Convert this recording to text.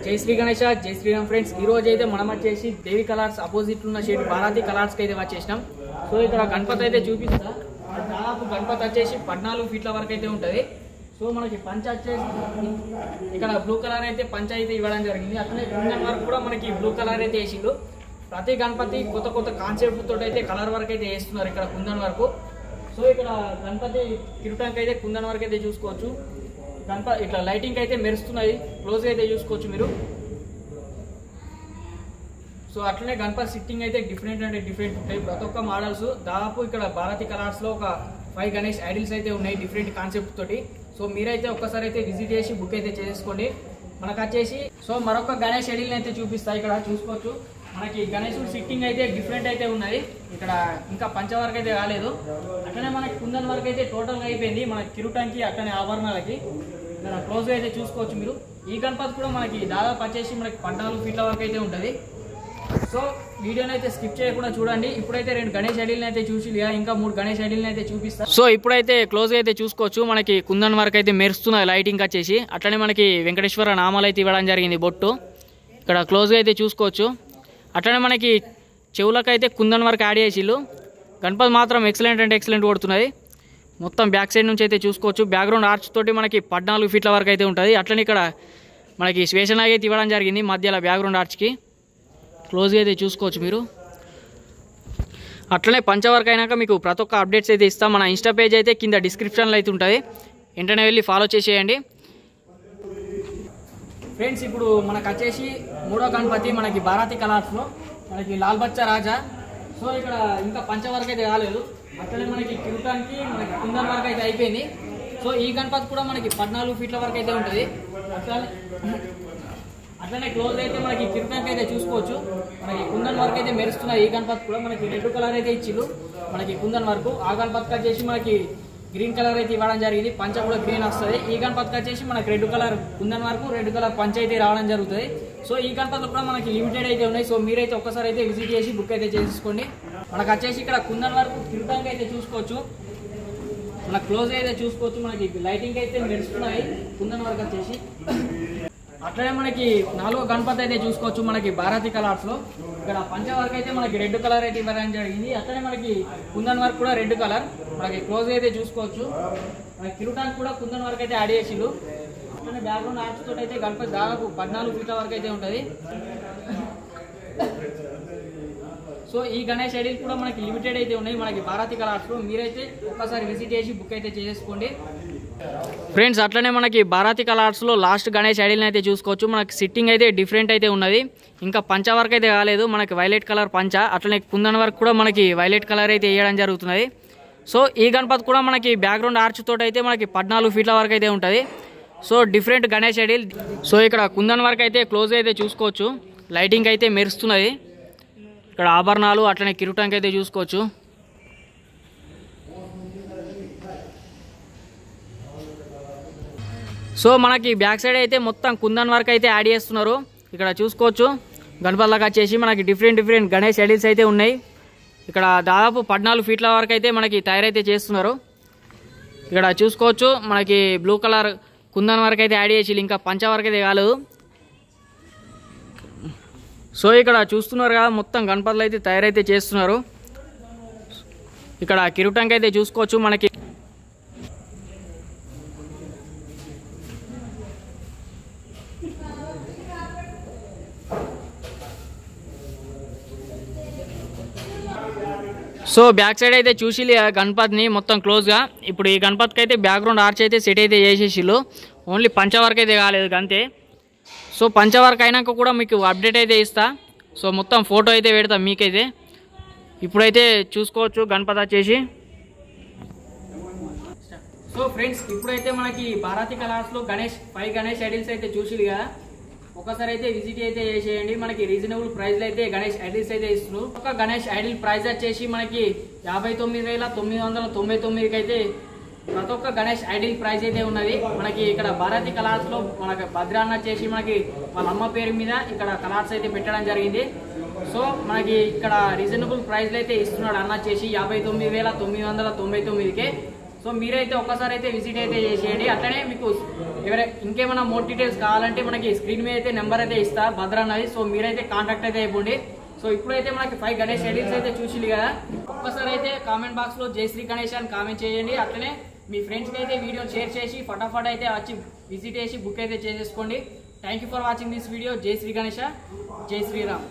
జై శ్రీ గణేష జై శ్రీరామ్ ఫ్రెండ్స్ ఈ రోజు అయితే మనం వచ్చేసి దేవి కలర్స్ అపోజిట్ ఉన్న షేడ్ భారతి కలర్స్ కి అయితే వచ్చేసినాం. సో ఇక్కడ గణపతి అయితే చూపిస్తా. దాదాపు గణపతి వచ్చేసి 14 ఫీట్ల వరకు అయితే ఉంటుంది. సో మనకి పంచ వచ్చేసి ఇక్కడ బ్లూ కలర్ అయితే పంచ అయితే ఇవ్వడం జరిగింది. అట్లనే కుందన్ వరకు కూడా మనకి బ్లూ కలర్ అయితే వేసిండు. ప్రతి గణపతి కొత్త కొత్త కాన్సెప్ట్ తోటి అయితే కలర్ వరకు అయితే వేస్తున్నారు ఇక్కడ కుందన్ వరకు. సో ఇక్కడ గణపతి కిరీటానికి అయితే కుందన్ వరకు అయితే చూసుకోవచ్చు. గణపతి ఇట్లా లైటింగ్ అయితే మెరుస్తున్నాయి, క్లోజ్గా అయితే చూసుకోవచ్చు మీరు. సో అట్లనే గణపతి సిట్టింగ్ అయితే డిఫరెంట్ అంటే డిఫరెంట్ ఉంటాయి ప్రతి ఒక్క మోడల్స్. దాదాపు ఇక్కడ భారతి కలర్స్లో ఒక 5 గణేష్ ఐడిల్స్ అయితే ఉన్నాయి డిఫరెంట్ కాన్సెప్ట్ తోటి. సో మీరైతే ఒక్కసారి అయితే విజిట్ చేసి బుక్ అయితే చేసుకోండి. మనకు వచ్చేసి సో మరొక గణేష్ ఐడిల్ని అయితే చూపిస్తాయి. ఇక్కడ చూసుకోవచ్చు మనకి గణేశుడు సిట్టింగ్ అయితే డిఫరెంట్ అయితే ఉన్నది. ఇక్కడ ఇంకా పంచ వరకు అయితే కాలేదు. అట్లనే మనకి కుందన్ వరకు అయితే టోటల్గా అయిపోయింది మన కిరీటానికి అట్లనే ఆభరణాలకి. ఇక్కడ క్లోజ్గా అయితే చూసుకోవచ్చు మీరు. ఈ గణపతి కూడా మనకి దాదాపు వచ్చేసి మనకి 14 ఫీట్ల వరకు అయితే ఉంటుంది. సో వీడియోని అయితే స్కిప్ చేయకుండా చూడండి. ఇప్పుడైతే 2 గణేష్ ఐడిల్ని అయితే చూసి ఇంకా 3 గణేష్ ఐడిల్ని అయితే చూపిస్తాను. సో ఇప్పుడైతే క్లోజ్గా అయితే చూసుకోవచ్చు మనకి కుందన్ వరకు అయితే మెరుస్తున్నది లైటింగ్ వచ్చేసి. అట్లనే మనకి వెంకటేశ్వర నామాలు అయితే ఇవ్వడం జరిగింది బొట్టు. ఇక్కడ క్లోజ్గా అయితే చూసుకోవచ్చు. అట్లనే మనకి చెవులకు అయితే కుందన్ వరకు యాడ్ చేసిళ్ళు. గణపతి మాత్రం ఎక్సలెంట్ అంటే ఎక్సలెంట్ కొడుతున్నది. మొత్తం బ్యాక్ సైడ్ నుంచి అయితే చూసుకోవచ్చు. బ్యాక్గ్రౌండ్ ఆర్చ్ తోటి మనకి 14 ఫీట్ల వరకు అయితే ఉంటుంది. అట్లనే ఇక్కడ మనకి స్వేషనాగ్ అయితే ఇవ్వడం జరిగింది మధ్యలో బ్యాక్గ్రౌండ్ ఆర్చ్కి. క్లోజ్గా అయితే చూసుకోవచ్చు మీరు. అట్లనే పంచవర్క్ అయినాక మీకు ప్రతి ఒక్క అప్డేట్స్ అయితే ఇస్తాం. మన ఇన్స్టా పేజ్ అయితే కింద డిస్క్రిప్షన్లో అయితే ఉంటుంది, వెంటనే వెళ్ళి ఫాలో చేసేయండి ఫ్రెండ్స్. ఇప్పుడు మనకు వచ్చేసి 3వ గణపతి మనకి భారతి కలర్స్లో మనకి లాల్ బచ్చా రాజా. సో ఇక్కడ ఇంకా పంచవర్క్ అయితే కాలేదు. అట్లనే మనకి కిరీటానికి మనకి కుందన్ వరకు అయితే అయిపోయింది. సో ఈ గణపతి కూడా మనకి 14 ఫీట్ల వరకు అయితే ఉంటుంది. అట్లనే క్లోజ్ అయితే మనకి కిరీటానికి అయితే చూసుకోవచ్చు. మనకి కుందన్ వరకు అయితే మెరుస్తున్న ఈ గణపతి కూడా మనకి రెడ్ కలర్ అయితే ఇచ్చిళ్ళు మనకి కుందన్ వరకు. ఆ గణపతికి వచ్చేసి మనకి గ్రీన్ కలర్ అయితే ఇవ్వడం జరిగింది. పంచ కూడా గ్రీన్ వస్తుంది. ఈ గణపతికి వచ్చేసి మనకి రెడ్ కలర్ కుందన్ వరకు రెడ్ కలర్ పంచ అయితే రావడం జరుగుతుంది. సో ఈ గణపతులు కూడా మనకి లిమిటెడ్ అయితే ఉన్నాయి. సో మీరైతే ఒక్కసారి అయితే విజిట్ చేసి బుక్ అయితే చేసుకోండి. మనకు వచ్చేసి ఇక్కడ కుందన్ వరకు కిరీటానికి అయితే చూసుకోవచ్చు. మన క్లోజ్ అయితే చూసుకోవచ్చు. మనకి లైటింగ్ అయితే మెరుస్తున్నాయి కుందన్ వరకు వచ్చేసి. అట్లనే మనకి 4వ గణపతి అయితే చూసుకోవచ్చు మనకి భారతి కలర్స్లో. ఇక్కడ పంచ వరకు అయితే మనకి రెడ్ కలర్ అయితే ఇవ్వడం జరిగింది. అట్లనే మనకి కుందన్ వరకు కూడా రెడ్ కలర్ మనకి క్లోజ్ అయితే చూసుకోవచ్చు. మనకి కిరీటానికి కూడా కుందన్ వరకు అయితే యాడ్ చేసిళ్ళు. అట్లనే బ్యాక్గ్రౌండ్ ఆర్చ్ తోటి అయితే గణపతి దాదాపు 14 ఫీట్ల వరకు అయితే ఉంటుంది. సో ఈ గణేష్ ఐడిల్ కూడా మనకి లిమిటెడ్ అయితే ఉన్నాయి మనకి భారతి కలర్స్లో. మీరైతే ఒక్కసారి విజిట్ చేసి బుక్ అయితే చేసుకోండి ఫ్రెండ్స్. అట్లనే మనకి భారతి కలర్స్లో లాస్ట్ గణేష్ ఐడిల్ని అయితే చూసుకోవచ్చు. మనకి సిట్టింగ్ అయితే డిఫరెంట్ అయితే ఉన్నది. ఇంకా పంచ వరకు అయితే కాలేదు. మనకి వైలెట్ కలర్ పంచ. అట్లనే కుందన్ వరకు కూడా మనకి వైలెట్ కలర్ అయితే వేయడం జరుగుతున్నది. సో ఈ గణపతి కూడా మనకి బ్యాక్గ్రౌండ్ ఆర్చ్ తోటి అయితే మనకి 14 ఫీట్ల వరకు అయితే ఉంటుంది. So different Ganesh idol. So ఇక్కడ కుందన్ వరకు అయితే క్లోజ్ అయితే చూసుకోవచ్చు. లైటింగ్ అయితే మెరుస్తున్నది. ఇక్కడ ఆభరణాలు అట్లనే కిరీటానికి అయితే చూసుకోవచ్చు. సో మనకి బ్యాక్ సైడ్ అయితే మొత్తం కుందన్ వరకు అయితే యాడ్ చేస్తున్నారు. ఇక్కడ చూసుకోవచ్చు గణపతిలాగా వచ్చేసి మనకి డిఫరెంట్ గణేష్ ఐడిల్స్ అయితే ఉన్నాయి. ఇక్కడ దాదాపు 14 ఫీట్ల వరకు అయితే మనకి తయారైతే చేస్తున్నారు. ఇక్కడ చూసుకోవచ్చు మనకి బ్లూ కలర్ కుందన్ వరకు అయితే యాడ్ చేసి ఇంకా పంచ వరకు అయితే కాలేదు. సో ఇక్కడ చూస్తున్నారు కదా మొత్తం గణపతులు అయితే తయారైతే చేస్తున్నారు. ఇక్కడ కిరీటానికి అయితే చూసుకోవచ్చు మనకి సో బ్యాక్ సైడ్ అయితే చూసి గణపతిని మొత్తం క్లోజ్గా. ఇప్పుడు ఈ గణపతికి అయితే బ్యాక్గ్రౌండ్ ఆర్చ్ అయితే సెట్ అయితే చేసేసిళ్ళు. ఓన్లీ పంచ వరకు అయితే కాలేదు అంతే. సో పంచ వరకు అయినాక కూడా మీకు అప్డేట్ అయితే ఇస్తా. సో మొత్తం ఫోటో అయితే పెడతా మీకైతే. ఇప్పుడైతే చూసుకోవచ్చు గణపతి వచ్చేసి. సో ఫ్రెండ్స్ ఇప్పుడైతే మనకి భారతి కలర్స్లో 5 గణేష్ ఐడిల్స్ అయితే చూసి కదా. ఒకసారి అయితే విజిట్ అయితే చేసేయండి. మనకి రీజనబుల్ ప్రైస్లో అయితే గణేష్ ఐడిల్స్ అయితే ఇస్తున్నారు. ఒక గణేష్ ఐడిల్ ప్రైస్ వచ్చేసి మనకి 59,999కి అయితే ప్రతి ఒక్క గణేష్ ఐడిల్ ప్రైస్ అయితే ఉన్నది. మనకి ఇక్కడ భారతి కలర్స్లో మనకి భద్రాన్న వచ్చేసి మనకి వాళ్ళ అమ్మ పేరు మీద ఇక్కడ కలర్స్ అయితే పెట్టడం జరిగింది. సో మనకి ఇక్కడ రీజనబుల్ ప్రైస్లో అయితే ఇస్తున్నాడు అన్న వచ్చేసి 59,999కే. సో సో మీరైతే ఒక్కసారి అయితే విజిట్ అయితే చేసేయండి. అట్లనే మీకు ఇంకేమైనా మోర్ డీటెయిల్స్ కావాలంటే మనకి స్క్రీన్ మీద అయితే నెంబర్ అయితే ఇస్తా భద్ర అన్నది. సో మీరైతే కాంటాక్ట్ అయితే అయిపోండి. సో ఇప్పుడైతే మనకి 5 గణేష్ ఐడిల్స్ అయితే చూసిల్లు కదా. ఒక్కసారి అయితే కామెంట్ బాక్స్ లో జై శ్రీ గణేష్ అని కామెంట్ చేయండి. అట్లనే మీ ఫ్రెండ్స్ కి అయితే వీడియో షేర్ చేసి ఫటాఫట్ అయితే వచ్చి విజిట్ చేసి బుక్ అయితే చేసేసుకోండి. Thank you for watching this video. జై శ్రీ గణేష, జై శ్రీరామ్.